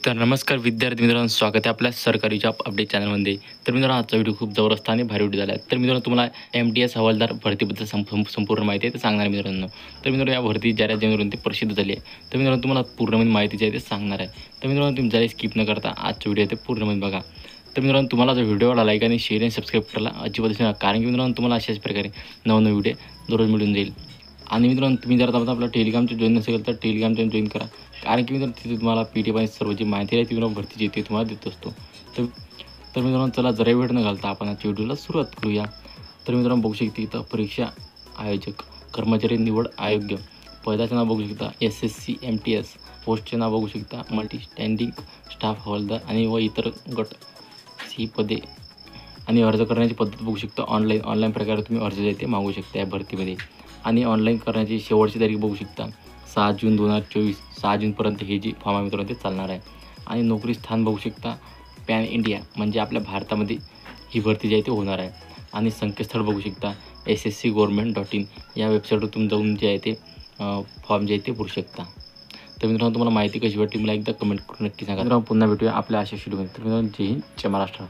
तर नमस्कार विद्यार्थी मित्रांनो, स्वागत आहे आपल्या सरकारी जॉब अपडेट चॅनलमध्ये. तर मित्रांनो, आजचा व्हिडिओ खूप जबरदस्त आणि भारी व्हिडिओ झाला आहे. तर मित्रांनो, तुम्हाला MTS हवालदार भरतीबद्दल संपूर्ण माहिती आहे ते सांगणार आहे मित्रांनो. तर मित्रांनो, या भरती जाहिरात जेणेकरून ती प्रसिद्ध झाली आहे. तर मित्रांनो, तुम्हाला पूर्णपणे माहिती जी आहे ते सांगणार आहे. तर मित्रांनो, तुम्ही जरा स्किप न करता आजचा व्हिडिओ ते पूर्णपणे बघा. तर मित्रांनो, तुम्हाला जर व्हिडिओला लाईक आणि शेअर आणि सबस्क्राईब करायला अजिबात विसरू नका, कारण की मित्रांनो, तुम्हाला अशाच प्रकारे नवनवीन व्हिडिओ दररोज मिळून जाईल. आणि मित्रांनो, तुम्ही जर आता आपला टेलिग्रामचे जॉईन नसेल तर टेलिग्राम चॅनल जॉईन करा, कारण की मित्रांनो तिथे तुम्हाला PDF आणि सर्व जी माहिती आहे ती तुम्हाला भरतीची येते तुम्हाला देत असतो. तर मित्रांनो, चला जरा वेळ न घालता आपण आजच्या व्हिडिओला सुरुवात करूया. तर मित्रांनो, बघू शकता इथं परीक्षा आयोजक, कर्मचारी निवड आयोग्य, पदाचे नाव बघू शकता SSC MTS, पोस्टचे नाव बघू शकता मल्टी स्टँडिंग स्टाफ हवालदार आणि व इतर गट ही पदे. आणि अर्ज करण्याची पद्धत बघू शकता ऑनलाईन प्रकारे तुम्ही अर्ज जे ते मागू शकता या भरतीमध्ये. आणि ऑनलाईन करण्याची शेवटची तारीख बघू शकता 6 जून 2024, 6 जूनपर्यंत हे जी फॉर्म आहे मित्रांनो ते चालणार आहे. आणि नोकरी स्थान बघू शकता पॅन इंडिया, म्हणजे आपल्या भारतामध्ये ही भरती जी आहे ती होणार आहे. आणि संकेतस्थळ बघू शकता sscgovernment.in या वेबसाईटवर तुम्ही जाऊन जे आहे ते फॉर्म जे आहे ते भरू शकता. तर मित्रांनो, तुम्हाला माहिती कशी वाटली मला एकदा कमेंट करून नक्की सांगा. मित्रांनो, पुन्हा भेटूया आपल्या अशा व्हिडिओमध्ये. तर मित्रांनो, जय हिंद, जय महाराष्ट्र.